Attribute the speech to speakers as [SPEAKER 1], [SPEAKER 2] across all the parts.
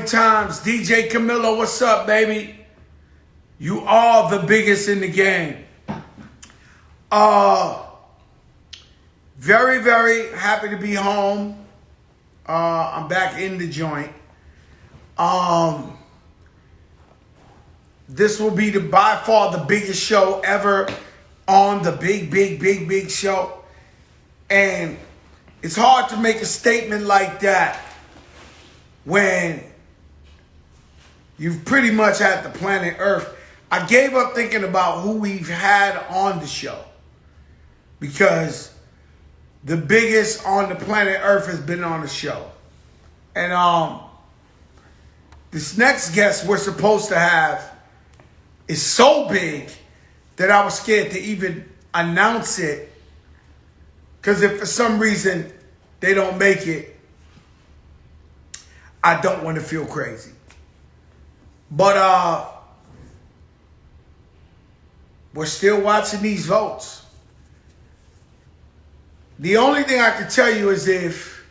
[SPEAKER 1] times. DJ Camilo, what's up, baby? You are the biggest in the game. Very, very happy to be home. I'm back in the joint. This will be by far the biggest show ever on the big show. And it's hard to make a statement like that when you've pretty much had the planet Earth. I gave up thinking about who we've had on the show because the biggest on the planet Earth has been on the show. And this next guest we're supposed to have is so big that I was scared to even announce it. Because if for some reason they don't make it, I don't want to feel crazy. But we're still watching these votes. The only thing I can tell you is if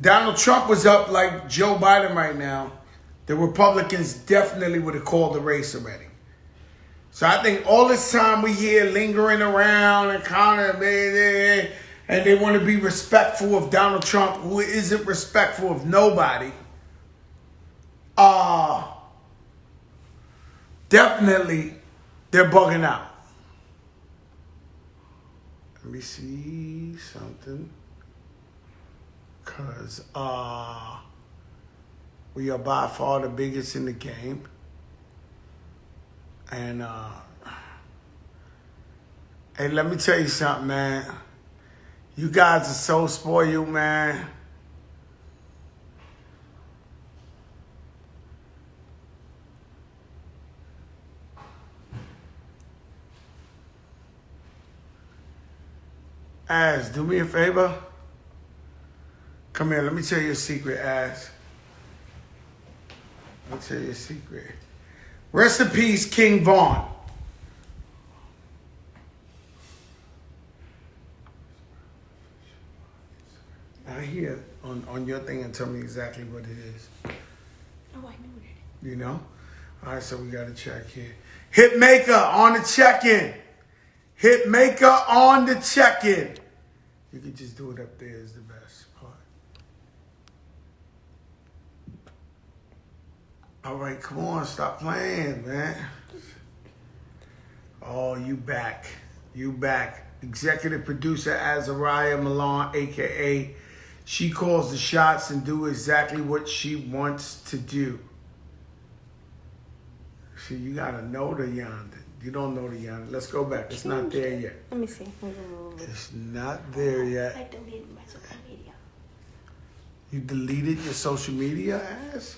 [SPEAKER 1] Donald Trump was up like Joe Biden right now, the Republicans definitely would have called the race already. So I think all this time we hear lingering around and kind of, and they want to be respectful of Donald Trump, who isn't respectful of nobody. Definitely, they're bugging out. Let me see something. Because we are by far the biggest in the game. And, hey, let me tell you something, man. You guys are so spoiled, man. Az, do me a favor. Come here, let me tell you a secret, Az. Let me tell you a secret. Rest in peace, King Vaughn. I hear on your thing and tell me exactly what it is.
[SPEAKER 2] Oh, I knew it.
[SPEAKER 1] You know? All right, so we got to check here. Hitmaker on the check-in. Hitmaker on the check-in. You can just do it up there is the best part. All right, come on, stop playing, man. Oh, you back. You back. Executive producer Azariah Milan, a.k.a. she calls the shots and do exactly what she wants to do. See, you got to know the yonder. You don't know the yonder. Let's go back. It's not there yet.
[SPEAKER 2] Let me see.
[SPEAKER 1] It's not there yet.
[SPEAKER 2] I deleted my social media.
[SPEAKER 1] You deleted your social media, ass?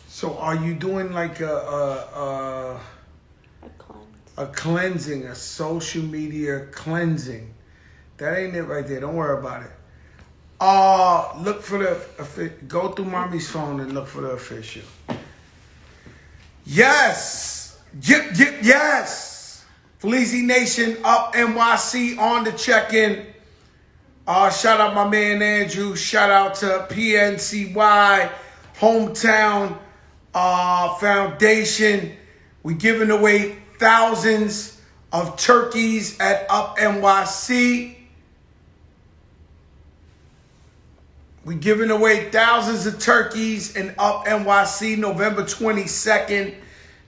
[SPEAKER 1] So are you doing like
[SPEAKER 2] A cleanse.
[SPEAKER 1] a cleansing, a social media cleansing? That ain't it right there. Don't worry about it. Look for the, go through mommy's phone and look for the official. Yes. Yes. Fleazy Nation up NYC on the check-in. Shout out my man Andrew. Shout out to PNCY Hometown Foundation. We giving away thousands of turkeys at Up NYC. We giving away thousands of turkeys in Up NYC November 22nd.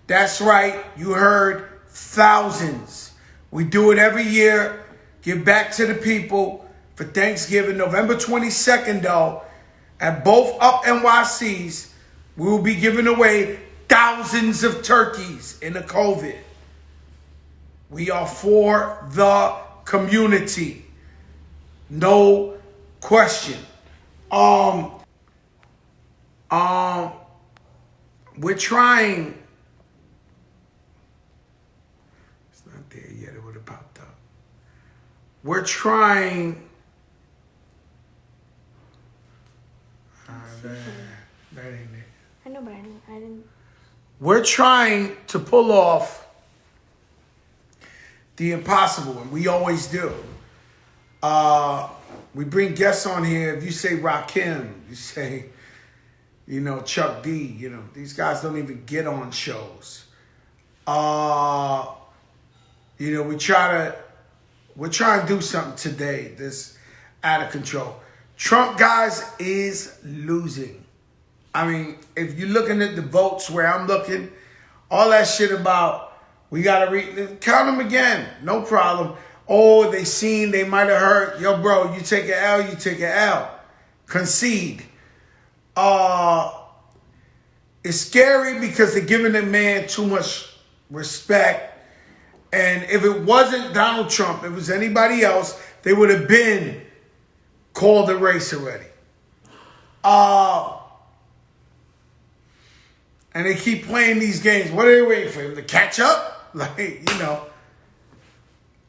[SPEAKER 1] That's right, you heard, thousands. We do it every year. Give back to the people for Thanksgiving. November 22nd, though, at both Up NYCs, we will be giving away thousands of turkeys in the COVID. We are for the community. No question. We're trying. It's not there yet. It would have popped up. We're trying. That ain't it.
[SPEAKER 2] I know, but I didn't.
[SPEAKER 1] We're trying to pull off the impossible, and we always do. we bring guests on here. If you say Rakim, you say, Chuck D, these guys don't even get on shows. We're trying to do something today that's out of control. Trump, guys, is losing. I mean, if you're looking at the votes where I'm looking, all that shit about we got to count them again. No problem. Oh, they might have heard. Yo, bro, you take an L, you take an L. Concede. It's scary because they're giving the man too much respect. And if it wasn't Donald Trump, if it was anybody else, they would have been called a race already. And they keep playing these games. What are they waiting for him to catch up?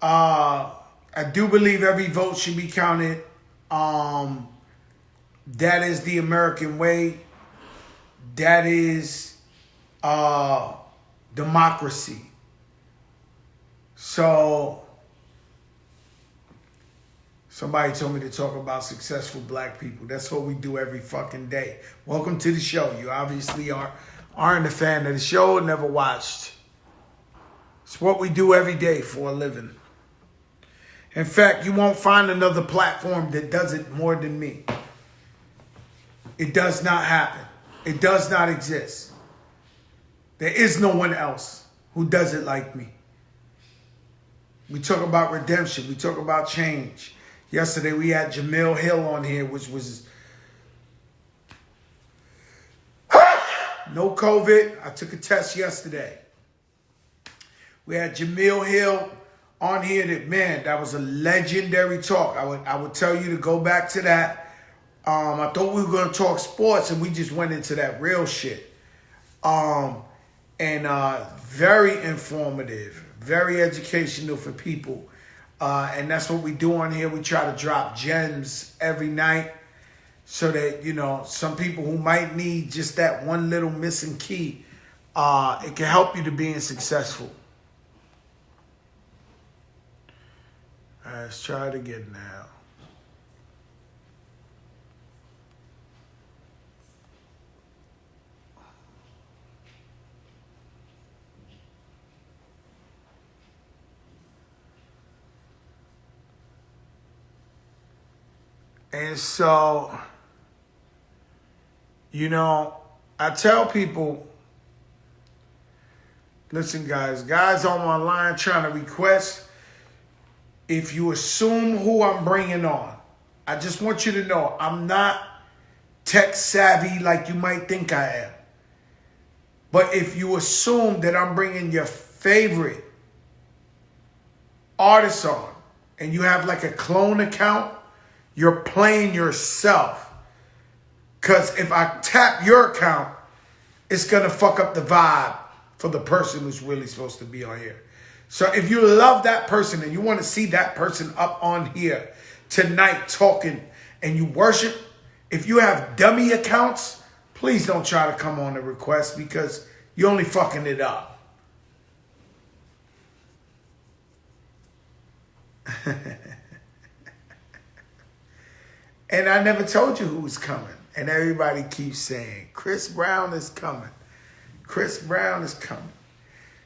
[SPEAKER 1] I do believe every vote should be counted. That is the American way. That is democracy. So, somebody told me to talk about successful black people. That's what we do every fucking day. Welcome to the show. You obviously aren't a fan of the show, never watched. It's what we do every day for a living. In fact, you won't find another platform that does it more than me. It does not happen. It does not exist. There is no one else who does it like me. We talk about redemption. We talk about change. Yesterday we had Jamil Hill on here, which was no COVID. I took a test yesterday. We had Jamil Hill on here. That was a legendary talk. I would tell you to go back to that. I thought we were going to talk sports, and we just went into that real shit. Very informative, very educational for people. And that's what we do on here. We try to drop gems every night so that, some people who might need just that one little missing key, it can help you to being successful. All right, let's try it again now. And so, I tell people, listen, guys on my line trying to request, if you assume who I'm bringing on, I just want you to know I'm not tech savvy like you might think I am. But if you assume that I'm bringing your favorite artist on and you have like a clone account, you're playing yourself. Because if I tap your account, it's going to fuck up the vibe for the person who's really supposed to be on here. So if you love that person and you want to see that person up on here tonight talking and you worship, if you have dummy accounts, please don't try to come on the request because you're only fucking it up. And I never told you who was coming. And everybody keeps saying, Chris Brown is coming. Chris Brown is coming.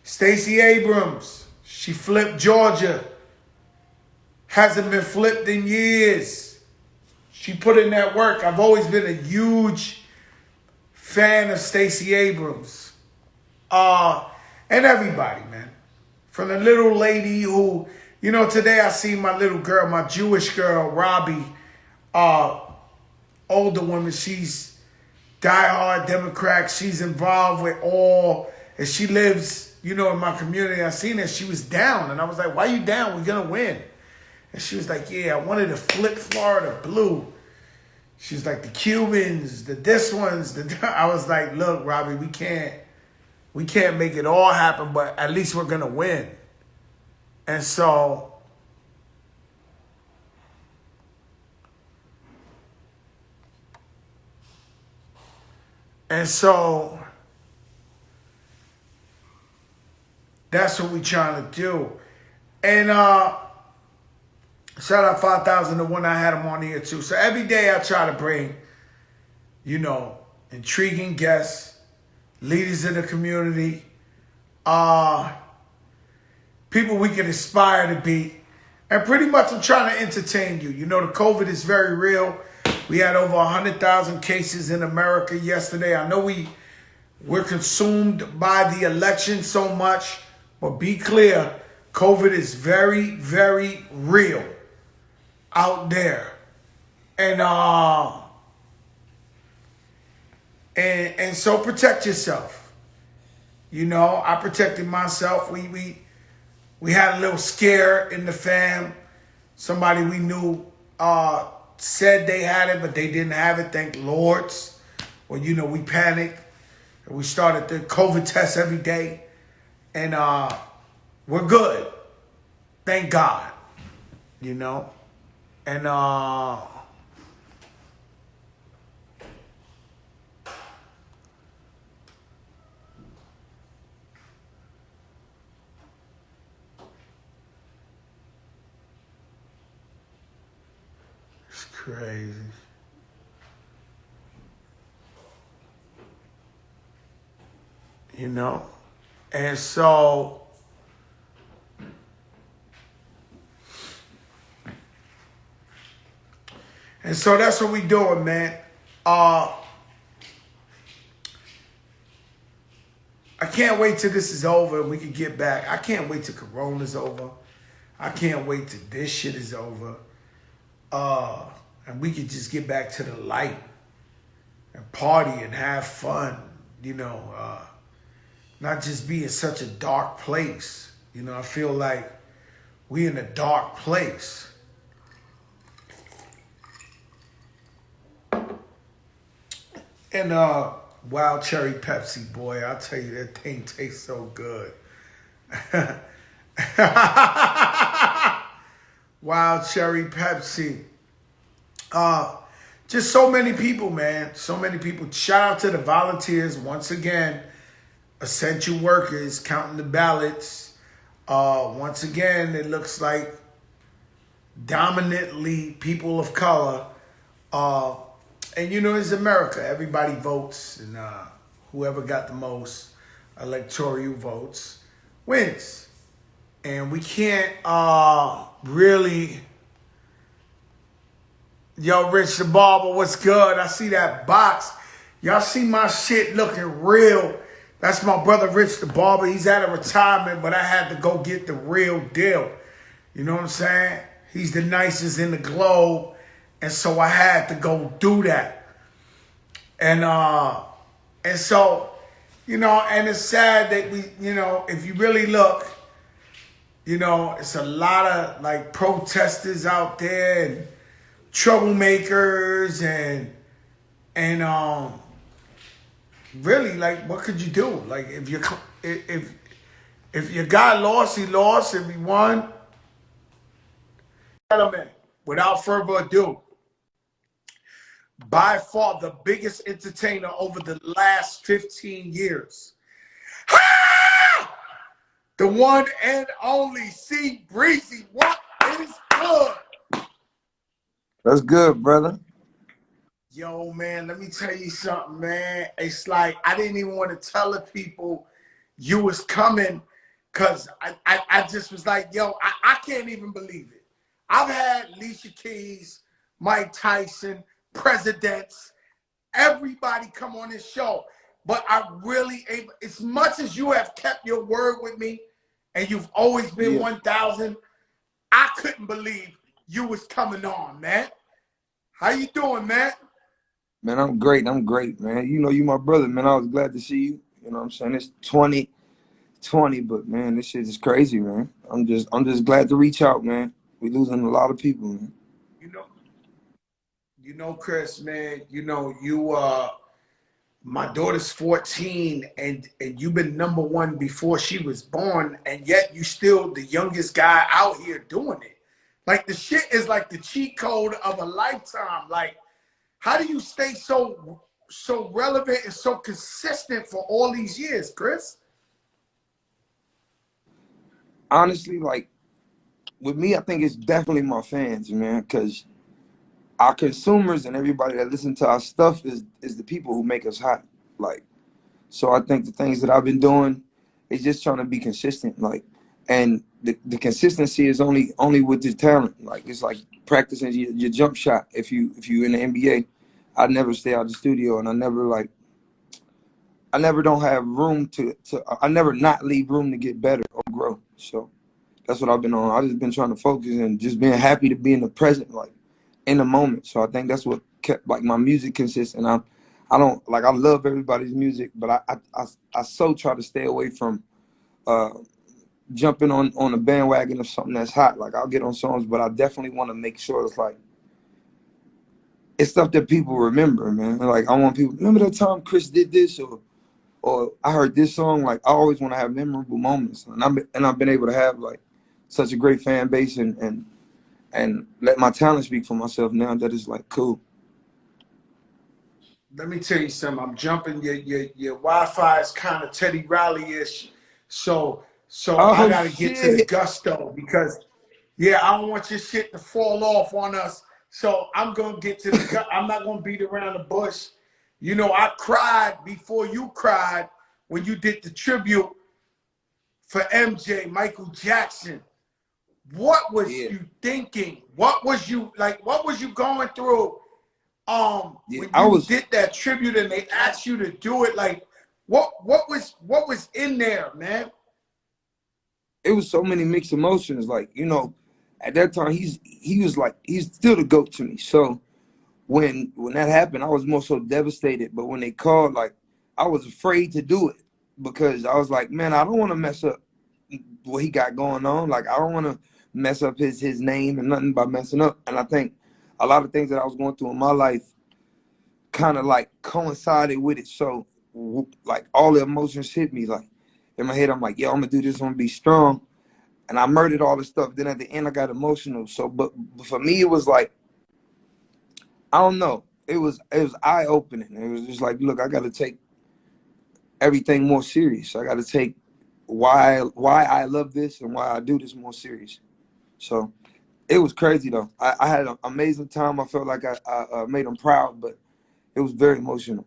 [SPEAKER 1] Stacey Abrams, she flipped Georgia. Hasn't been flipped in years. She put in that work. I've always been a huge fan of Stacey Abrams. And everybody, man. From the little lady who, today I see my little girl, my Jewish girl, Robbie, older woman. She's diehard Democrat. She's involved with all, and she lives, in my community. I seen her. She was down, and I was like, "Why you down? We're gonna win." And she was like, "Yeah, I wanted to flip Florida blue." She's like, "The Cubans, this ones." I was like, "Look, Robbie, we can't make it all happen, but at least we're gonna win." And so. That's what we're trying to do. And Shout out 5,000 the one I had him on here too. So every day I try to bring, intriguing guests, leaders in the community, people we can aspire to be. And pretty much I'm trying to entertain you. The COVID is very real. We had over 100,000 cases in America yesterday. I know we're consumed by the election so much, but be clear, COVID is very, very real out there. And so protect yourself. I protected myself. We had a little scare in the fam. Somebody we knew said they had it, but they didn't have it, thank Lords. Well, we panicked. And we started the COVID test every day. And we're good. Thank God. And it's crazy. And so that's what we doing, man. I can't wait till this is over and we can get back. I can't wait till Corona's over. I can't wait till this shit is over. And we can just get back to the light and party and have fun, not just be in such a dark place. I feel like we in a dark place. And Wild Cherry Pepsi, boy, I'll tell you, that thing tastes so good. Wild Cherry Pepsi. Just so many people, man. So many people. Shout out to the volunteers once again. Essential workers counting the ballots. Once again, it looks like dominantly people of color. And it's America. Everybody votes, and whoever got the most electoral votes wins. And we can't really. Yo, Rich the Barber, what's good? I see that box. Y'all see my shit looking real. That's my brother Rich the Barber. He's out of retirement, but I had to go get the real deal. You know what I'm saying? He's the nicest in the globe. And so I had to go do that. And so, and it's sad that we, if you really look, it's a lot of like protesters out there and troublemakers and really, like, what could you do? Like, if your guy lost, he lost. If he won, gentlemen, without further ado, by far the biggest entertainer over the last 15 years. The one and only C Breezy. What is good?
[SPEAKER 3] That's good, brother.
[SPEAKER 1] Yo, man, let me tell you something, man. It's like I didn't even want to tell the people you was coming because I just was like, yo, I can't even believe it. I've had Alicia Keys, Mike Tyson, presidents, everybody come on this show. But I really, as much as you have kept your word with me and you've always been 1,000, I couldn't believe you was coming on, man. How you doing, man?
[SPEAKER 3] Man, I'm great, man. You my brother, man. I was glad to see you. You know what I'm saying? It's 2020, but man, this shit is crazy, man. I'm just glad to reach out, man. We losing a lot of people, man.
[SPEAKER 1] Chris, man, my daughter's 14 and you've been #1 before she was born, and yet you still the youngest guy out here doing it. Like, the shit is like the cheat code of a lifetime. Like, how do you stay so relevant and so consistent for all these years, Chris?
[SPEAKER 3] Honestly, like, with me, I think it's definitely my fans, man, because our consumers and everybody that listen to our stuff is the people who make us hot. Like, so I think the things that I've been doing is just trying to be consistent. Like, and the consistency is only with the talent. Like, it's like practicing your jump shot. If you in the NBA, I never stay out of the studio, and I never don't have room to I never not leave room to get better or grow. So that's what I've been on. I've just been trying to focus and just being happy to be in the present, like in the moment. So I think that's what kept like my music consistent. I don't like I love everybody's music, but I so try to stay away from uh jumping on a bandwagon of something that's hot. Like I'll get on songs, but I definitely want to make sure it's like it's stuff that people remember, man. Like I want people remember that time Chris did this or I heard this song. Like I always want to have memorable moments, and I've been able to have like such a great fan base and let my talent speak for myself now. That is like cool.
[SPEAKER 1] Let me tell you something. I'm jumping. Your Wi-Fi is kind of Teddy Riley-ish. So I
[SPEAKER 3] Oh
[SPEAKER 1] gotta get to the
[SPEAKER 3] shit!
[SPEAKER 1] gusto because yeah, I don't want your shit to fall off on us. So I'm gonna get to the I'm not gonna beat around the bush. You know, I cried before you cried when you did the tribute for MJ, Michael Jackson. What was
[SPEAKER 3] Yeah,
[SPEAKER 1] you thinking? What was you like? What was you going through?
[SPEAKER 3] yeah.
[SPEAKER 1] When
[SPEAKER 3] I
[SPEAKER 1] you
[SPEAKER 3] was.
[SPEAKER 1] did that tribute and they asked you to do it, like what was in there, man?
[SPEAKER 3] It was so many mixed emotions. Like at that time he was like he's still the goat to me. So when that happened, I was more so devastated. But when they called, like I was afraid to do it because I was like, man, I don't want to mess up what he got going on. Like I don't want to mess up his name and nothing by messing up. And I think a lot of things that I was going through in my life kind of like coincided with it. So like all the emotions hit me. Like in my head, I'm like, yo, I'm gonna do this. I'm gonna be strong. And I murdered all this stuff. Then at the end, I got emotional. So, but for me, it was like I don't know. It was eye opening. It was just like, look, I got to take everything more serious. I got to take why I love this and why I do this more serious. So it was crazy though. I had an amazing time. I felt like I made them proud, but it was very emotional.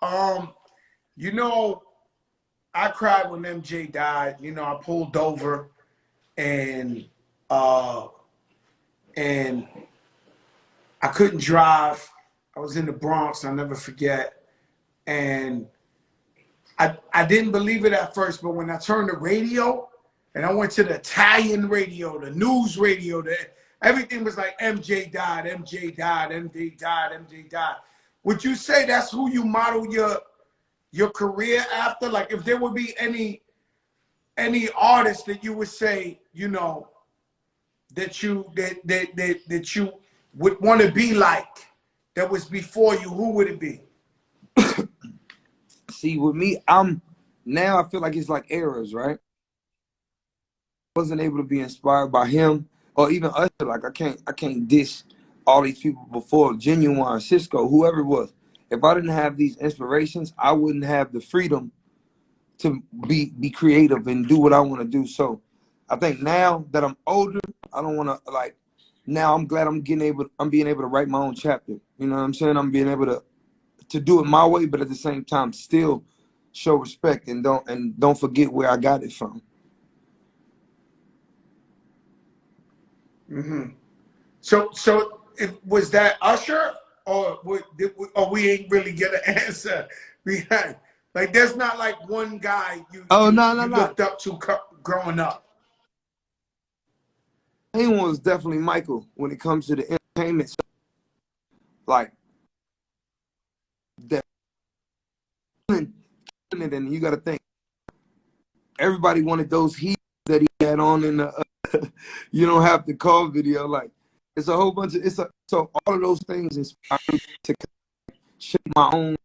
[SPEAKER 1] Um, you know, I cried when MJ died. You know, I pulled over and uh and I couldn't drive. I was in the Bronx, I'll never forget. And I didn't believe it at first, but when I turned the radio and I went to the Italian radio, the news radio, everything was like MJ died, MJ died, MJ died, MJ died. Would you say that's who you model your career after? Like if there would be any artist that you would say, you know, that you would want to be like that was before you, who would it be?
[SPEAKER 3] See, with me, I feel like it's like eras, right? Wasn't able to be inspired by him or even us. Like I can't diss all these people before Genuine, Cisco, whoever it was. If I didn't have these inspirations, I wouldn't have the freedom to be creative and do what I want to do. So I think now that I'm older, I don't want to like. Now I'm glad I'm being able to write my own chapter. You know what I'm saying? I'm being able to do it my way, but at the same time still show respect and don't forget where I got it from.
[SPEAKER 1] Mm-hmm. So was that Usher, or or we ain't really get an answer behind? Like, there's not like one guy
[SPEAKER 3] Oh no no
[SPEAKER 1] you
[SPEAKER 3] no!
[SPEAKER 1] looked up to growing up.
[SPEAKER 3] Main one was definitely Michael when it comes to the entertainment. Stuff. Like that, and you got to think everybody wanted those heat that he had on in the you don't have to call video. Like it's a whole bunch of so all of those things inspired me to shape my own.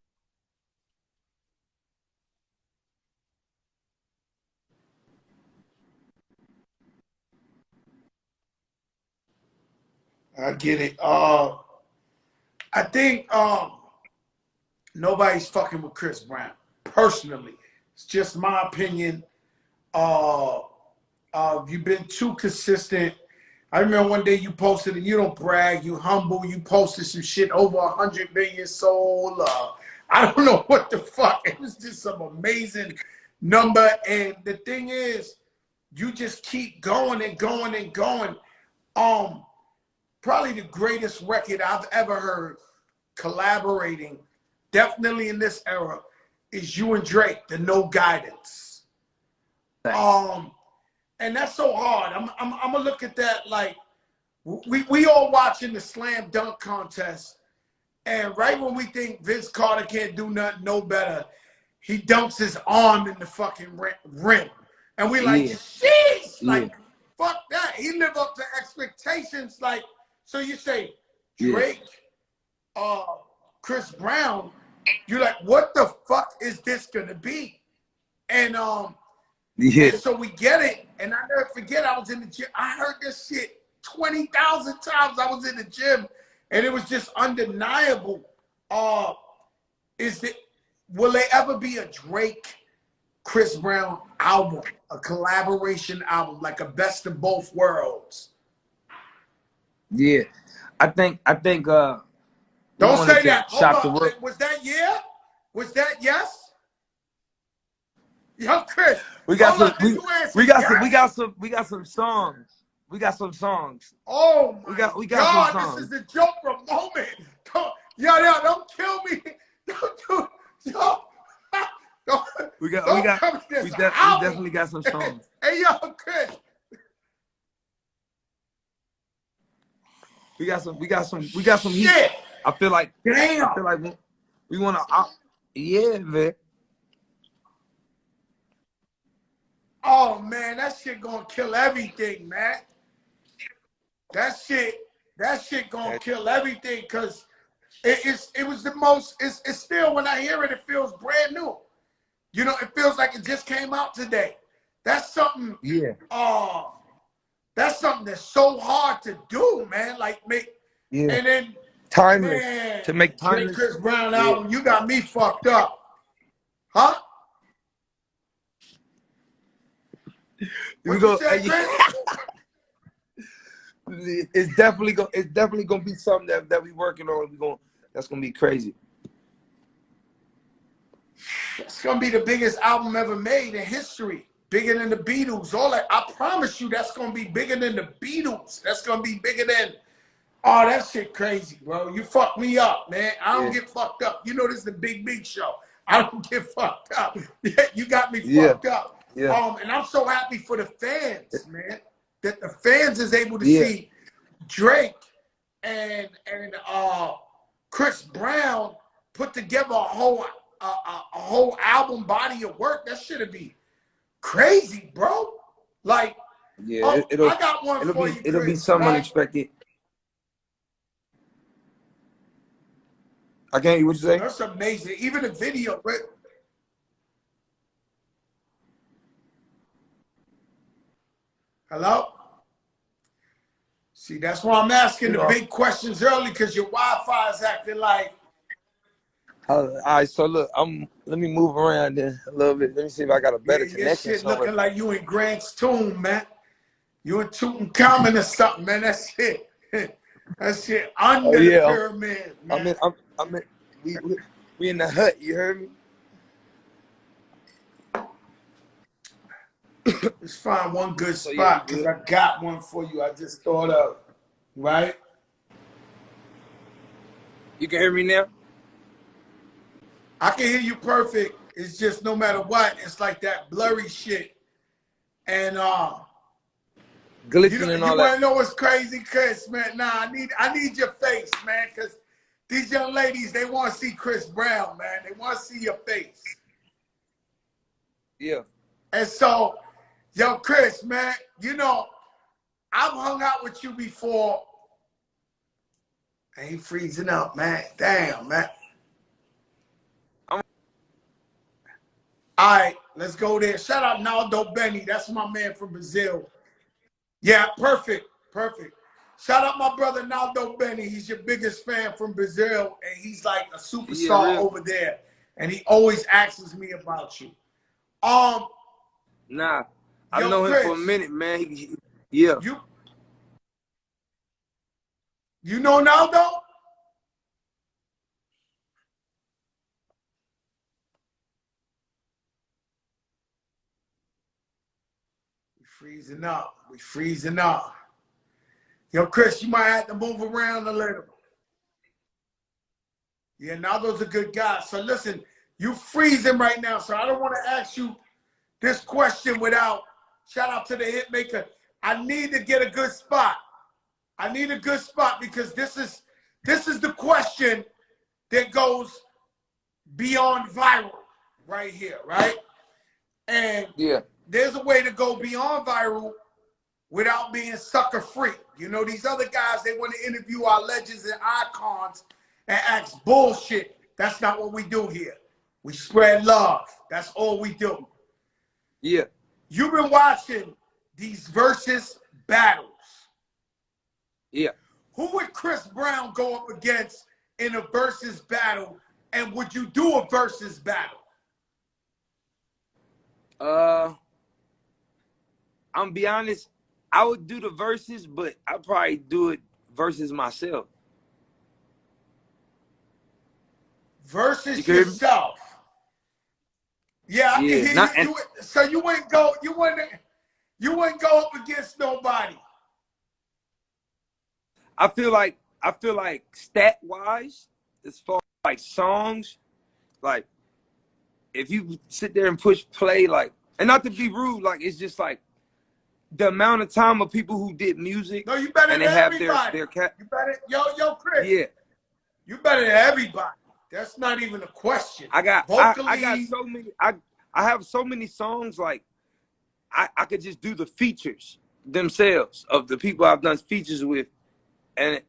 [SPEAKER 1] I get it. I think nobody's fucking with Chris Brown. Personally, it's just my opinion. Uh, you've been too consistent. I remember one day you posted, and you don't brag, you humble, you posted some shit over 100 million sold. I don't know what the fuck. It was just some amazing number. And the thing is, you just keep going and going and going. Probably the greatest record I've ever heard, collaborating, definitely in this era, is you and Drake, the No Guidance.
[SPEAKER 3] Thanks.
[SPEAKER 1] And that's so hard. I'm gonna look at that like we all watching the slam dunk contest, and right when we think Vince Carter can't do nothing no better, he dumps his arm in the fucking rim, and we like, sheesh, like fuck that. He lived up to expectations. Like, so you say Drake, Chris Brown, you're like, what the fuck is this gonna be? And
[SPEAKER 3] Yeah.
[SPEAKER 1] and so we get it, and I never forget. I was in the gym. I heard this shit 20,000 times. I was in the gym, and it was just undeniable. Will there ever be a Drake, Chris Brown album, a collaboration album, like a best of both worlds?
[SPEAKER 3] Yeah. I think.
[SPEAKER 1] Don't say that.
[SPEAKER 3] Shock the
[SPEAKER 1] Hold
[SPEAKER 3] world.
[SPEAKER 1] up. Was that yeah? Was that yes? Yo, Chris.
[SPEAKER 3] We got
[SPEAKER 1] hold
[SPEAKER 3] some.
[SPEAKER 1] up. Did you answer
[SPEAKER 3] We got
[SPEAKER 1] yes?
[SPEAKER 3] some. We got some songs. We got some songs.
[SPEAKER 1] Oh my
[SPEAKER 3] we got
[SPEAKER 1] God,
[SPEAKER 3] some songs.
[SPEAKER 1] this is the Joker moment. Don't kill me. Don't do, yo,
[SPEAKER 3] We
[SPEAKER 1] don't
[SPEAKER 3] definitely got some songs.
[SPEAKER 1] Hey, yo, Chris.
[SPEAKER 3] We got some heat.
[SPEAKER 1] Shit.
[SPEAKER 3] I feel like
[SPEAKER 1] Damn.
[SPEAKER 3] we want to. Yeah, man.
[SPEAKER 1] Oh man, that shit gonna kill everything, man. That shit gonna kill everything, because it was the most. It's still, when I hear it, it feels brand new. You know, it feels like it just came out today. That's something.
[SPEAKER 3] Yeah.
[SPEAKER 1] That's something that's so hard to do, man. Like make,
[SPEAKER 3] Yeah.
[SPEAKER 1] and then
[SPEAKER 3] Timeless.
[SPEAKER 1] man,
[SPEAKER 3] To make timeless.
[SPEAKER 1] Chris Brown album, you got me fucked up, huh?
[SPEAKER 3] We
[SPEAKER 1] What
[SPEAKER 3] go.
[SPEAKER 1] you said, Chris?
[SPEAKER 3] It's definitely gonna be something that we working on. That's gonna be crazy.
[SPEAKER 1] It's gonna be the biggest album ever made in history. Bigger than the Beatles. All that. I promise you, that's gonna be bigger than the Beatles. That's gonna be bigger than. Oh, that shit crazy, bro. You fucked me up, man. I don't get fucked up. You know this is the big show. I don't get fucked up. You got me fucked up.
[SPEAKER 3] Yeah.
[SPEAKER 1] And I'm so happy for the fans, man, that the fans is able to see Drake and Chris Brown put together a whole album body of work. That should be crazy, bro. Like,
[SPEAKER 3] Yeah,
[SPEAKER 1] I got one for you,
[SPEAKER 3] it'll be
[SPEAKER 1] Chris,
[SPEAKER 3] something
[SPEAKER 1] right?
[SPEAKER 3] unexpected. I can't hear what you say.
[SPEAKER 1] That's amazing. Even the video, right? Hello? See, that's why I'm asking the big questions early, because your Wi-Fi is acting like.
[SPEAKER 3] All right, so look, let me move around then a little bit. Let me see if I got a better
[SPEAKER 1] Your
[SPEAKER 3] connection
[SPEAKER 1] shit
[SPEAKER 3] somewhere.
[SPEAKER 1] looking like you in Grant's tomb, man. You in Tutankhamun or something, man. That shit under the pyramid, man.
[SPEAKER 3] We in the hut, you heard me?
[SPEAKER 1] Let's find one good spot, because I got one for you. I just thought of, right?
[SPEAKER 3] You can hear me now?
[SPEAKER 1] I can hear you perfect. It's just no matter what, it's like that blurry shit. And
[SPEAKER 3] Glitching and all
[SPEAKER 1] you
[SPEAKER 3] that.
[SPEAKER 1] wanna know what's crazy, Chris, man? Nah, I need your face, man, because these young ladies, they want to see Chris Brown, man. They want to see your face.
[SPEAKER 3] Yeah.
[SPEAKER 1] And so, yo, Chris, man, you know, I've hung out with you before. I ain't freezing up, man. Damn, man. All right, let's go there. Shout out Naldo Benny. That's my man from Brazil. Yeah, perfect. Shout out my brother Naldo Benny. He's your biggest fan from Brazil, and he's like a superstar over there. And he always asks me about you.
[SPEAKER 3] Nah, I
[SPEAKER 1] Yo,
[SPEAKER 3] know him for a
[SPEAKER 1] Chris,
[SPEAKER 3] minute, man. Yeah.
[SPEAKER 1] you you know Naldo? We freezing up. We freezing up. Yo, Chris, you might have to move around a little. Yeah, Naldo's a good guy. So listen, you freezing right now, so I don't want to ask you this question without shout out to the hit maker. I need to get a good spot. I need a good spot because this is the question that goes beyond viral right here, right? And
[SPEAKER 3] Yeah.
[SPEAKER 1] there's a way to go beyond viral without being sucker free. You know, these other guys, they want to interview our legends and icons and ask bullshit. That's not what we do here. We spread love. That's all we do.
[SPEAKER 3] Yeah.
[SPEAKER 1] You've been watching these versus battles.
[SPEAKER 3] Yeah.
[SPEAKER 1] Who would Chris Brown go up against in a versus battle? And would you do a versus battle?
[SPEAKER 3] I'm be honest, I would do the verses, but I'd probably do it versus myself.
[SPEAKER 1] Versus yourself. Yeah, I can hear you. So you wouldn't go up against nobody.
[SPEAKER 3] I feel like stat wise, as far as like songs, like if you sit there and push play, like, and not to be rude, like it's just like the amount of time of people who did music.
[SPEAKER 1] No, you better
[SPEAKER 3] and
[SPEAKER 1] than
[SPEAKER 3] they have
[SPEAKER 1] everybody.
[SPEAKER 3] their
[SPEAKER 1] You better, yo, Chris.
[SPEAKER 3] Yeah.
[SPEAKER 1] You better than everybody. That's not even a question.
[SPEAKER 3] I got
[SPEAKER 1] Vocally,
[SPEAKER 3] so many. I have so many songs. Like I could just do the features themselves of the people I've done features with, and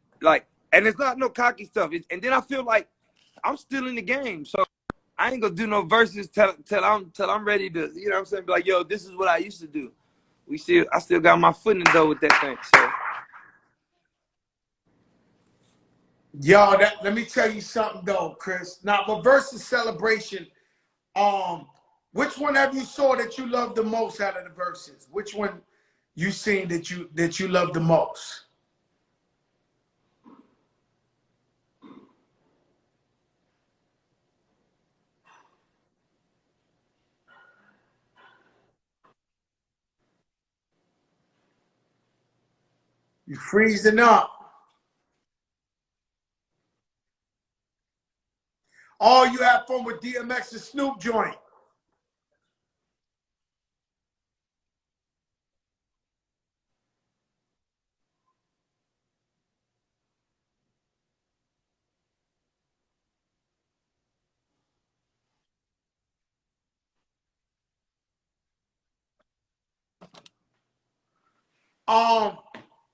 [SPEAKER 3] it's not no cocky stuff. And then I feel like I'm still in the game, so I ain't gonna do no verses till I'm ready to. You know what I'm saying? Be like, yo, this is what I used to do. I still got my foot in the door with that thing. So.
[SPEAKER 1] yo, let me tell you something though, Chris. Now, the versus celebration. Which one have you saw that you love the most out of the verses? Which one you seen that you love the most? You freezing up. Oh, you have fun with DMX and Snoop joint.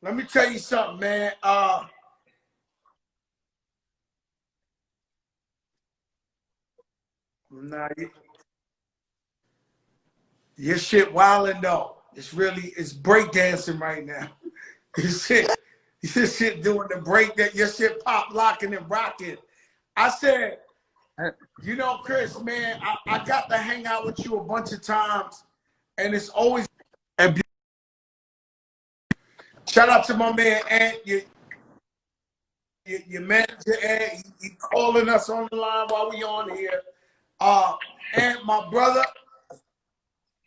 [SPEAKER 1] Let me tell you something, man. Nah, your shit wildin' though. It's breakdancing right now. Your shit doing the break that your shit pop locking and rocking. I said, you know, Chris, man, I got to hang out with you a bunch of times, and it's always a beautiful. Shout out to my man Ant, your manager Ant. He calling us on the line while we on here. Ant, my brother,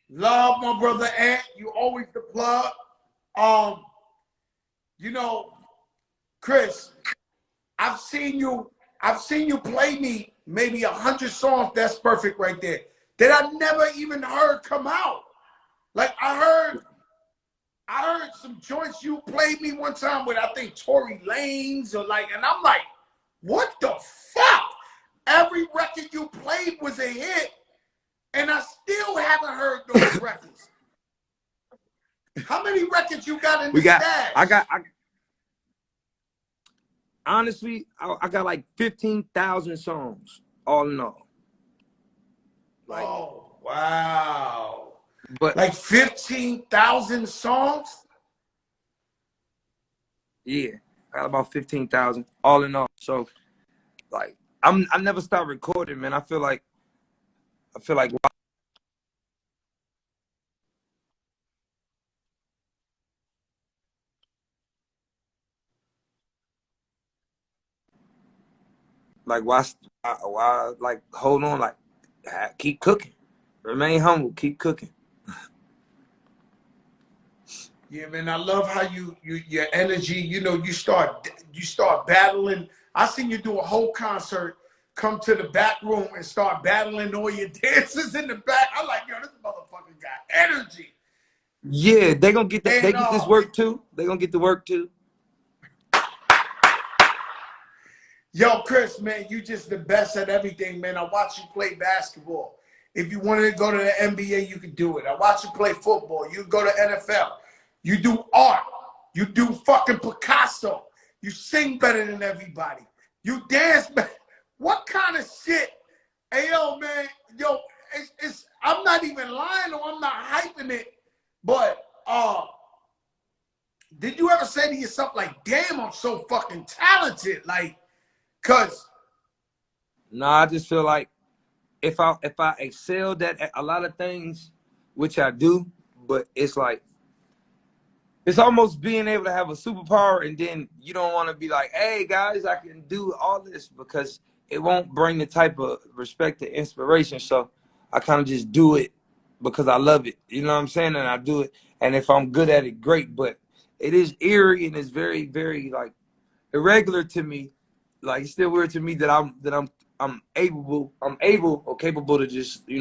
[SPEAKER 1] love my brother Ant. You always the plug. You know, Chris, I've seen you play me maybe 100 songs. That's perfect right there. That I never even heard come out. Like I heard some joints you played me one time with, I think Tory Lanez or like, and I'm like, what the fuck? Every record you played was a hit, and I still haven't heard those records. How many records you got in the stash?
[SPEAKER 3] Honestly, I got like 15,000 songs, all in all.
[SPEAKER 1] Like, oh, wow.
[SPEAKER 3] But
[SPEAKER 1] like 15,000 songs?
[SPEAKER 3] Yeah, I got about 15,000, all in all. So, like, I never stop recording, man. I feel like Like why like hold on, like keep cooking, remain humble, keep cooking.
[SPEAKER 1] Yeah, man, I love how your energy, you start battling. I seen you do a whole concert, come to the back room and start battling all your dancers in the back. I'm like, yo, this motherfucker got energy.
[SPEAKER 3] Yeah, they gonna get that.
[SPEAKER 1] And
[SPEAKER 3] They get this work too. They gonna get the work too.
[SPEAKER 1] yo, Chris, man, you just the best at everything, man. I watch you play basketball. If you wanted to go to the NBA, you could do it. I watch you play football. You go to NFL. You do art. You do fucking Picasso. You sing better than everybody. You dance better. What kind of shit? Hey, yo, man, yo, I'm not even lying or I'm not hyping it, but did you ever say to yourself, like, damn, I'm so fucking talented? Like, cause
[SPEAKER 3] I just feel like if I excelled at a lot of things, which I do, but it's like it's almost being able to have a superpower and then you don't want to be like, hey guys, I can do all this, because it won't bring the type of respect and inspiration. So I kind of just do it because I love it. You know what I'm saying? And I do it. And if I'm good at it, great. But it is eerie and it's very, very like irregular to me. Like it's still weird to me that I'm able or capable to just, be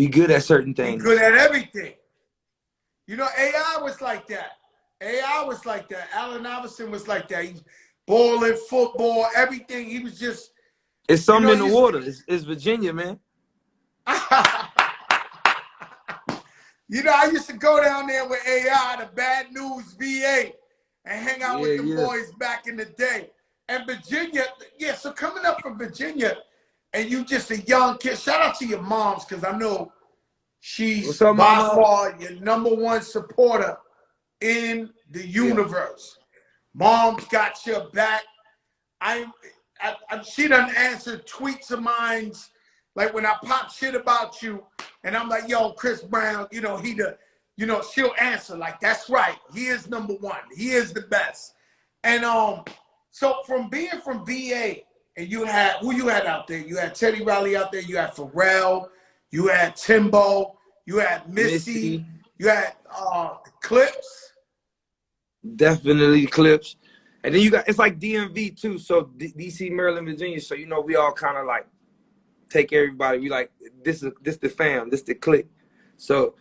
[SPEAKER 3] good at certain
[SPEAKER 1] be
[SPEAKER 3] things.
[SPEAKER 1] good at everything. AI was like that. AI was like that. Allen Iverson was like that. He's balling, football, everything. He was just.
[SPEAKER 3] It's something in the water. It's Virginia, man.
[SPEAKER 1] I used to go down there with AI, the Bad News VA, and hang out with the boys back in the day. And Virginia, so coming up from Virginia, and you just a young kid, shout out to your moms, because I know she's by far your #1 supporter in the universe. Mom's got your back. She done answered tweets of mine, like when I pop shit about you, and I'm like, yo, Chris Brown, she'll answer like, that's right. He is #1. He is the best. And so from being from VA, and who you had out there? You had Teddy Riley out there. You had Pharrell. You had Timbo. You had Missy. You had Clips.
[SPEAKER 3] Definitely Clips. And then it's like DMV too. So DC, Maryland, Virginia. So we all kind of like take everybody. We like this the fam, this the clique. So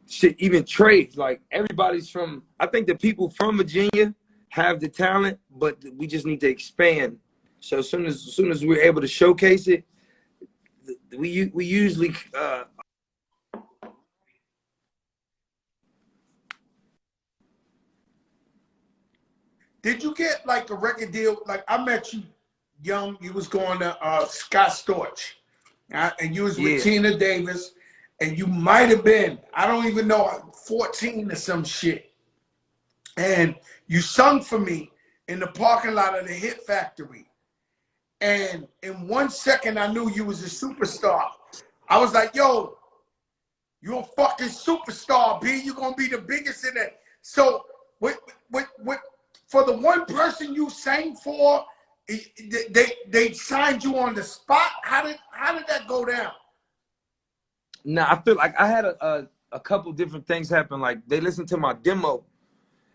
[SPEAKER 3] shit, even trades, like everybody's from. I think the people from Virginia have the talent, but we just need to expand. So as soon as we're able to showcase it, we usually.
[SPEAKER 1] Did you get like a record deal? Like I met you young, you was going to Scott Storch, and you was with Tina Davis, and you might have been, I don't even know, 14 or some shit. And you sung for me in the parking lot of the Hit Factory. And in 1 second, I knew you was a superstar. I was like, yo, you're a fucking superstar, B. You're going to be the biggest in it. So for the one person you sang for, they signed you on the spot. How did that go down?
[SPEAKER 3] Nah, I feel like I had a couple different things happen. Like they listened to my demo,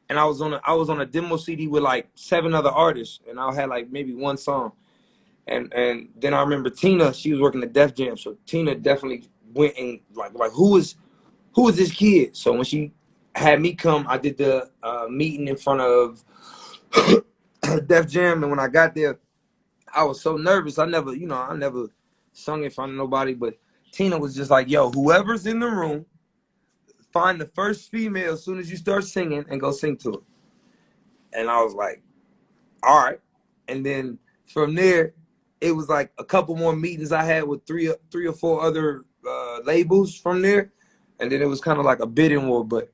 [SPEAKER 3] and I was on a demo CD with like 7 other artists, and I had like maybe 1 song. And then I remember Tina, she was working at Def Jam, so Tina definitely went and like who is this kid? So when she had me come, I did the meeting in front of Def Jam, and when I got there, I was so nervous. I never sung in front of nobody, but Tina was just like, yo, whoever's in the room, find the first female as soon as you start singing and go sing to her. And I was like, all right. And then from there, it was like a couple more meetings I had with three or four other labels from there. And then it was kind of like a bidding war. But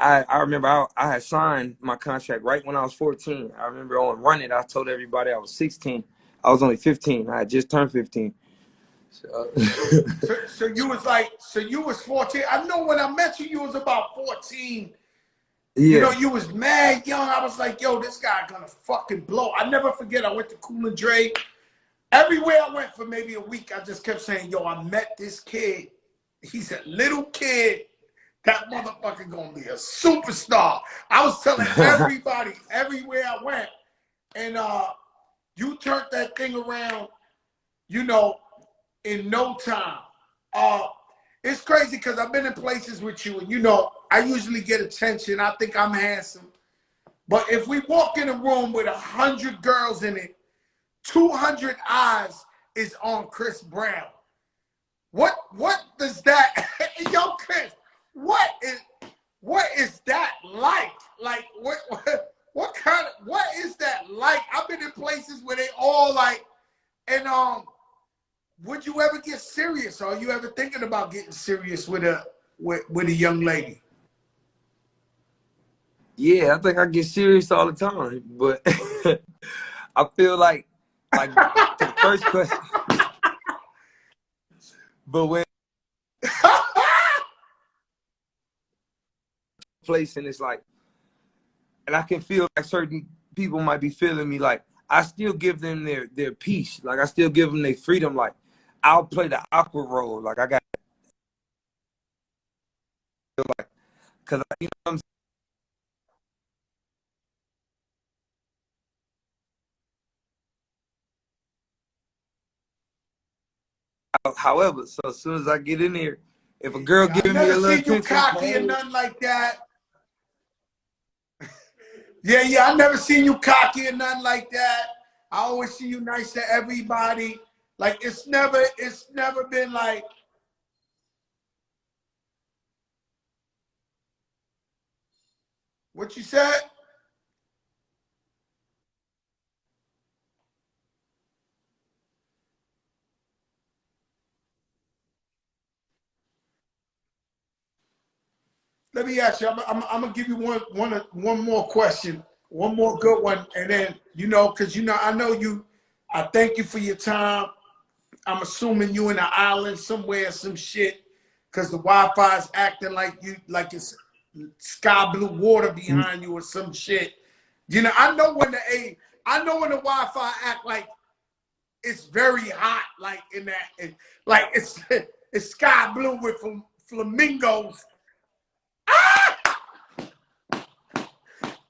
[SPEAKER 3] I remember I had signed my contract right when I was 14. I remember on Run It, I told everybody I was 16. I was only 15. I had just turned 15.
[SPEAKER 1] So you was 14. I know when I met you, you was about 14. You know,
[SPEAKER 3] Yeah.
[SPEAKER 1] you was mad young. I was like, yo, this guy gonna fucking blow. I never forget. I went to Cool and Dre. Everywhere I went for maybe a week, I just kept saying, yo, I met this kid. He's a little kid. That motherfucker gonna be a superstar. I was telling everybody everywhere I went. And you turned that thing around, you know, in no time. It's crazy because I've been in places with you, and you know, I usually get attention. I think I'm handsome. But if we walk in a room with 100 girls in it, 200 eyes is on Chris Brown. What does that yo Chris, what is that like? Like what kind of what is that like? I've been in places where they all like, and would you ever get serious? Are you ever thinking about getting serious with a young lady?
[SPEAKER 3] Yeah, I think I get serious all the time, but I feel like to the first question, but when place and it's like, and I can feel like certain people might be feeling me, like I still give them their peace, like I still give them their freedom, like I'll play the awkward role, like I got like, cause you know what I'm saying? However, so as soon as I get in there, if a girl
[SPEAKER 1] Yeah, I
[SPEAKER 3] giving me
[SPEAKER 1] never
[SPEAKER 3] a little
[SPEAKER 1] seen you
[SPEAKER 3] attention,
[SPEAKER 1] cocky or
[SPEAKER 3] hey,
[SPEAKER 1] nothing like that. Yeah, I never seen you cocky or nothing like that. I always see you nice to everybody. Like it's never been like what you said. Let me ask you. I'm gonna give you one more question, one more good one, and then you know, cause you know, I know you. I thank you for your time. I'm assuming you in the island somewhere, some shit, cause the Wi-Fi is acting like you, like it's sky blue water behind you or some shit. You know, I know when the Wi-Fi act like it's very hot, like in that, like it's sky blue with flamingos.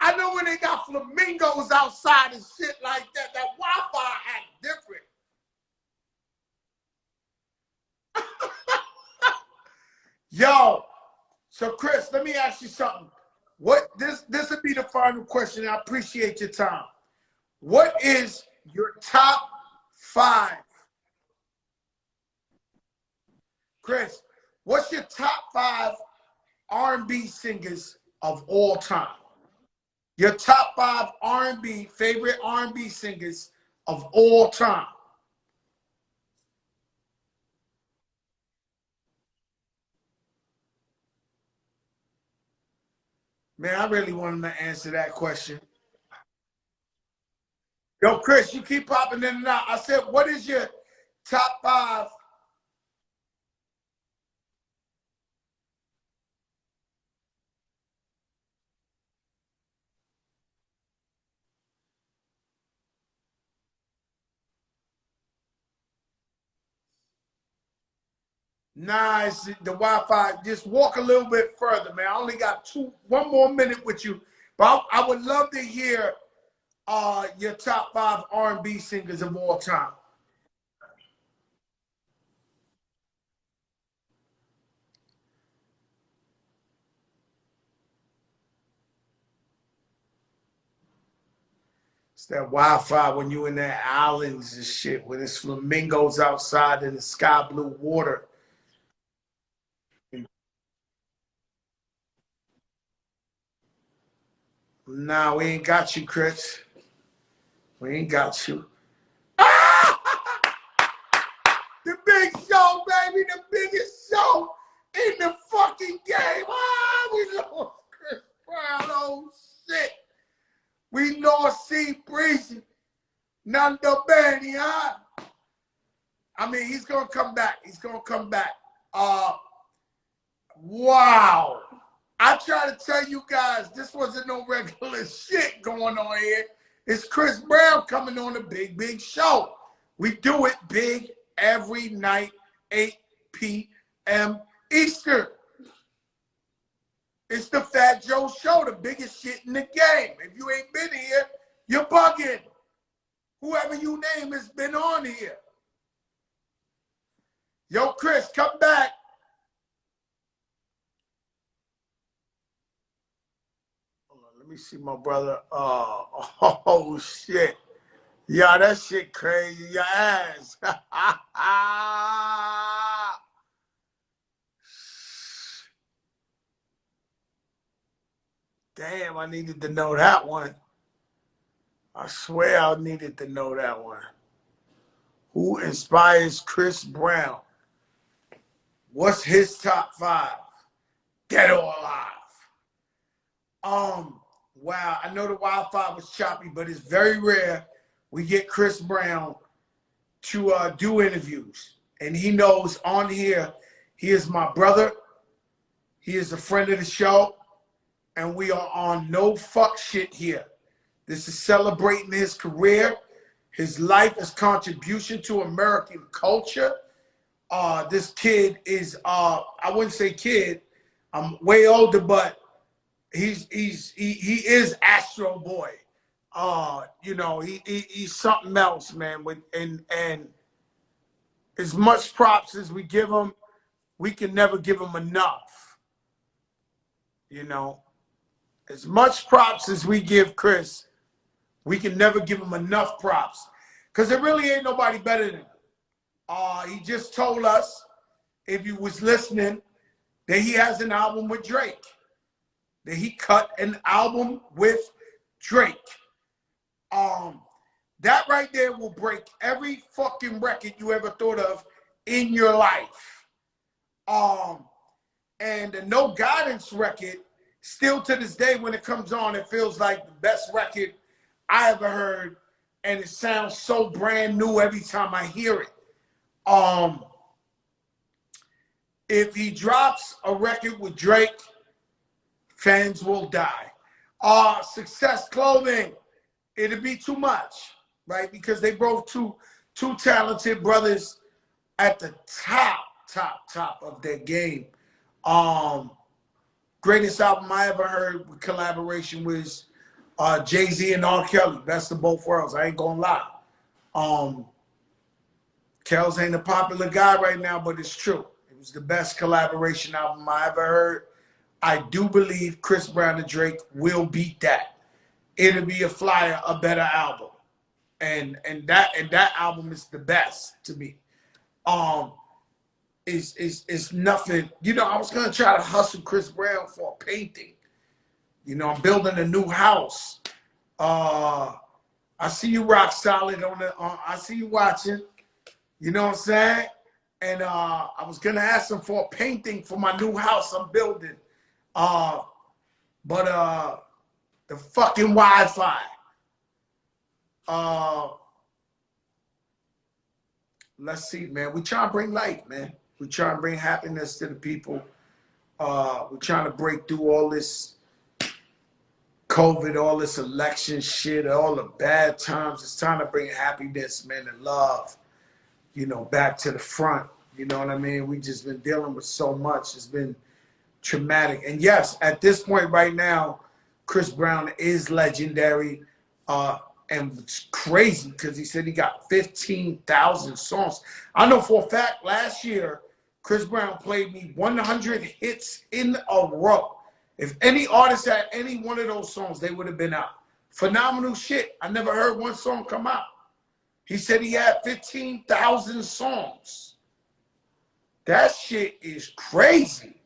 [SPEAKER 1] I know when they got flamingos outside and shit like that. That Wi-Fi act different. Yo, so Chris, let me ask you something. What this would be the final question. I appreciate your time. What is your top five, Chris? What's your top five R&B singers of all time? Your top five R&B favorite R&B singers of all time. Man, I really wanted to answer that question. Yo, Chris, you keep popping in and out. I said, what is your top five? Nah, it's the Wi-Fi. Just walk a little bit further, man. I only got one more minute with you, but I would love to hear your top five R&B singers of all time. It's that Wi-Fi when you in the islands and shit, when there's flamingos outside in the sky blue water. Nah, we ain't got you, Chris. We ain't got you. The big show, baby, the biggest show in the fucking game. Ah, we lost Chris Brown. Oh shit. We lost C Breezy. Nando Benny, huh? I mean, he's gonna come back. He's gonna come back. Wow. I try to tell you guys, this wasn't no regular shit going on here. It's Chris Brown coming on the Big Big Show. We do it big every night, 8 p.m. Eastern. It's the Fat Joe Show, the biggest shit in the game. If you ain't been here, you're bugging. Whoever you name has been on here. Yo, Chris, come back. Hold on, let me see my brother. Oh shit. Yeah, that shit crazy. Your ass. Damn, I needed to know that one. I swear I needed to know that one. Who inspires Chris Brown? What's his top 5? Dead or alive? Wow, I know the Wi-Fi was choppy, but it's very rare we get Chris Brown to do interviews. And he knows on here, he is my brother. He is a friend of the show. And we are on no fuck shit here. This is celebrating his career, his life, his contribution to American culture. This kid is, I wouldn't say kid, I'm way older, but he is Astro Boy. You know, he's something else, man. And as much props as we give him, we can never give him enough. You know, as much props as we give Chris, we can never give him enough props. Because there really ain't nobody better than him. He just told us, if you was listening, that he has an album with Drake. That he cut an album with Drake. That right there will break every fucking record you ever thought of in your life. And the No Guidance record, still to this day when it comes on, it feels like the best record I ever heard. And it sounds so brand new every time I hear it. If he drops a record with Drake, fans will die. Success Clothing, it'd be too much, right? Because they both two talented brothers at the top of their game. Greatest album I ever heard with collaboration was Jay-Z and R. Kelly. Best of both worlds. I ain't gonna lie. Kells ain't a popular guy right now, but it's true. It was the best collaboration album I ever heard. I do believe Chris Brown and Drake will beat that. It'll be a flyer, a better album. And that album is the best to me. It's nothing. You know, I was gonna try to hustle Chris Brown for a painting. You know, I'm building a new house. I see you rock solid on the. I see you watching. You know what I'm saying? And I was gonna ask him for a painting for my new house I'm building. But the fucking Wi-Fi. Let's see, man. We try to bring light, man. We try to bring happiness to the people. We're trying to break through all this COVID, all this election shit, all the bad times. It's time to bring happiness, man, and love, you know, back to the front. You know what I mean? We just been dealing with so much. It's been traumatic. And yes, at this point right now, Chris Brown is legendary. And it's crazy because he said he got 15,000 songs. I know for a fact last year, Chris Brown played me 100 hits in a row. If any artist had any one of those songs, they would have been out. Phenomenal shit. I never heard one song come out. He said he had 15,000 songs. That shit is crazy.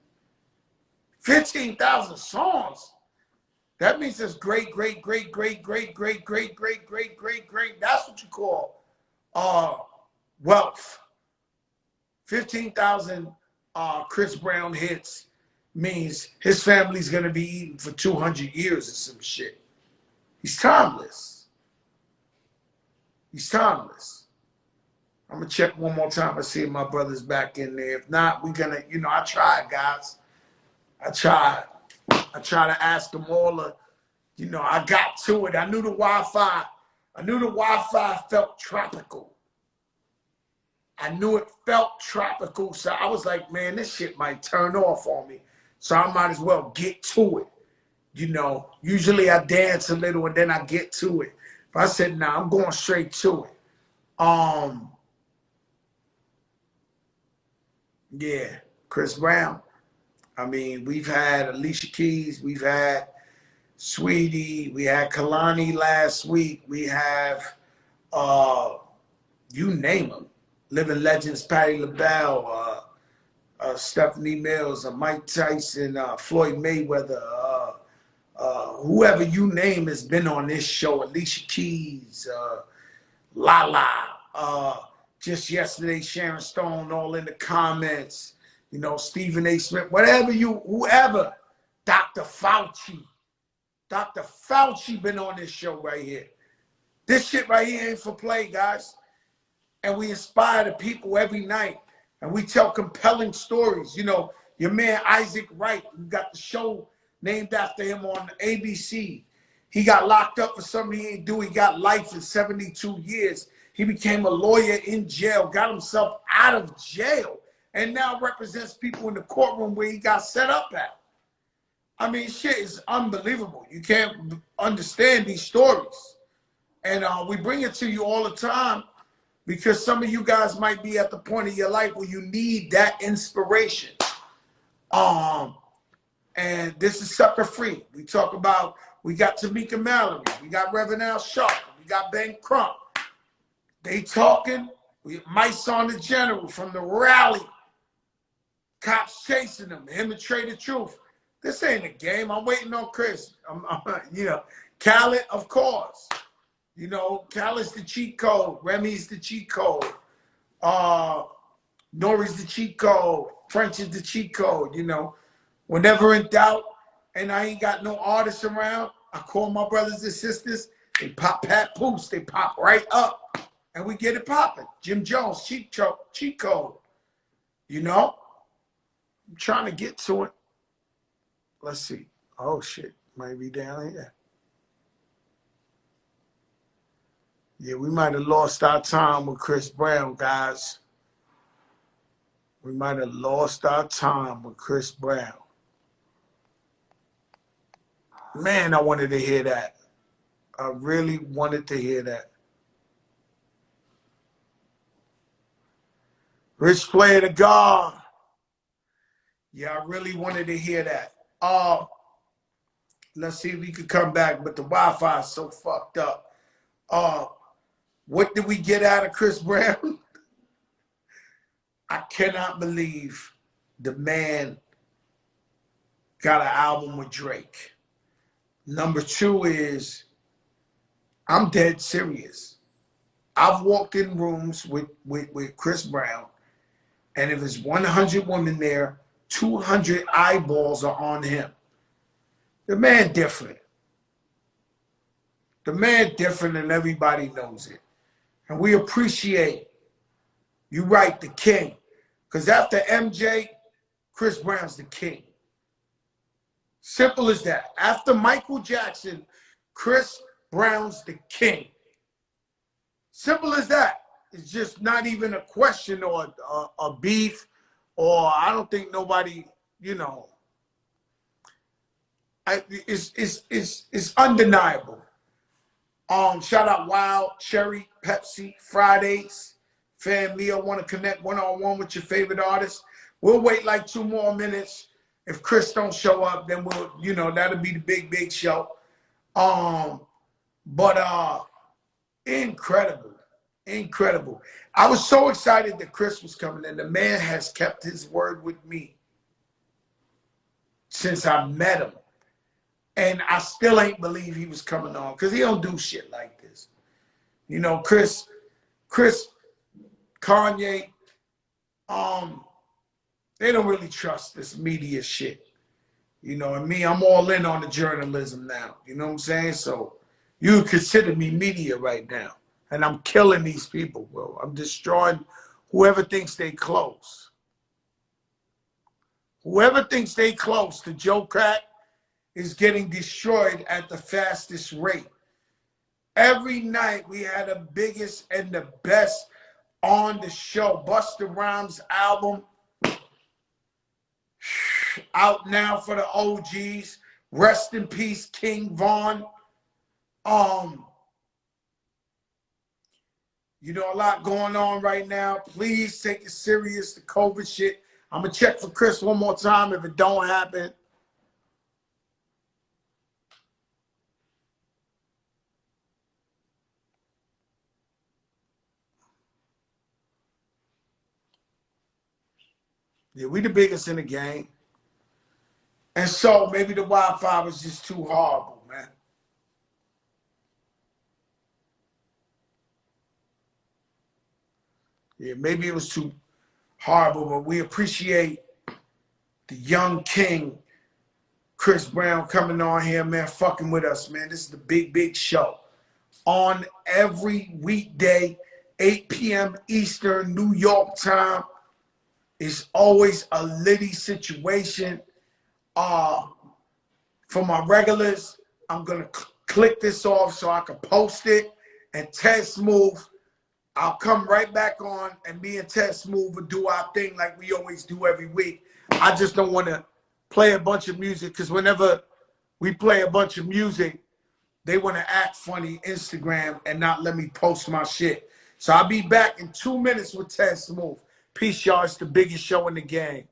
[SPEAKER 1] 15,000 songs. That means it's great. That's what you call wealth. 15,000 Chris Brown hits means his family's gonna be eating for 200 years or some shit. He's timeless. He's timeless. I'm gonna check one more time and see if my brother's back in there. If not, we're gonna, you know, I tried, guys. I tried. I try to ask them all, you know, I got to it. I knew the Wi-Fi felt tropical. I knew it felt tropical. So I was like, man, this shit might turn off on me. So I might as well get to it. You know, usually I dance a little and then I get to it. But I said, nah, I'm going straight to it. Yeah, Chris Brown. I mean, we've had Alicia Keys, we've had Sweetie, we had Kalani last week, we have you name them. Living Legends, Patti LaBelle, Stephanie Mills, Mike Tyson, Floyd Mayweather, whoever you name has been on this show. Alicia Keys, Lala, just yesterday, Sharon Stone, all in the comments, you know, Stephen A. Smith, whoever, Dr. Fauci been on this show right here. This shit right here ain't for play, guys. And we inspire the people every night. And we tell compelling stories. You know, your man Isaac Wright, we got the show named after him on ABC. He got locked up for something he ain't do. He got life for 72 years. He became a lawyer in jail, got himself out of jail, and now represents people in the courtroom where he got set up at. I mean, shit is unbelievable. You can't understand these stories. And we bring it to you all the time because some of you guys might be at the point of your life where you need that inspiration. And this is sucker free. We talk about, we got Tamika Mallory, we got Reverend Al Sharpton, we got Ben Crump. They talking, Mice on the General from the rally. Cops chasing him and Trey the Truth. This ain't a game. I'm waiting on Chris. You know, Khaled, of course. You know, Khaled's the cheat code. Remy's the cheat code. Nori's the cheat code. French is the cheat code, you know. Whenever in doubt and I ain't got no artists around, I call my brothers and sisters. They pop Pat Poos. They pop right up. And we get it popping. Jim Jones, cheat code. You know? I'm trying to get to it. Let's see. Oh, shit. Might be down here. Yeah, we might have lost our time with Chris Brown, guys. We might have lost our time with Chris Brown. Man, I wanted to hear that. I really wanted to hear that. Rich Player to God. Yeah, I really wanted to hear that. Let's see if we could come back, but the Wi-Fi is so fucked up. What did we get out of Chris Brown? I cannot believe the man got an album with Drake. Number two is, I'm dead serious. I've walked in rooms with Chris Brown, and if there's 100 women there, 200 eyeballs are on him. The man different. The man different and everybody knows it. And we appreciate, you right, the king. Because after MJ, Chris Brown's the king. Simple as that. After Michael Jackson, Chris Brown's the king. Simple as that. It's just not even a question or a beef, or I don't think nobody, you know, it's undeniable. Shout out Wild, Cherry, Pepsi, Fridays. Fam Leo, want to connect one-on-one with your favorite artist? We'll wait like 2 more minutes. If Chris don't show up, then we'll, you know, that'll be the big show. But incredible. I was so excited that Chris was coming in. The man has kept his word with me since I met him. And I still ain't believe he was coming on because he don't do shit like this. You know, Chris, Kanye, they don't really trust this media shit. You know, and me, I'm all in on the journalism now. You know what I'm saying? So you consider me media right now. And I'm killing these people, bro. I'm destroying whoever thinks they close. Whoever thinks they close to Joe Crack is getting destroyed at the fastest rate. Every night we had the biggest and the best on the show. Busta Rhymes album out now for the OGs. Rest in peace, King Von. You know, a lot going on right now. Please take it serious, the COVID shit. I'm going to check for Chris one more time if it don't happen. Yeah, we the biggest in the game. And so maybe the Wi-Fi was just too horrible, man. Yeah, maybe it was too horrible, but we appreciate the young king, Chris Brown, coming on here, man, fucking with us, man. This is the big show. On every weekday, 8 p.m. Eastern, New York time. It's always a litty situation. For my regulars, I'm going to click this off so I can post it. And Ted Smooth, I'll come right back on, and me and Ted Smooth will do our thing like we always do every week. I just don't want to play a bunch of music, because whenever we play a bunch of music, they want to act funny Instagram and not let me post my shit. So I'll be back in 2 minutes with Ted Smooth. Peace, y'all. It's the biggest show in the game.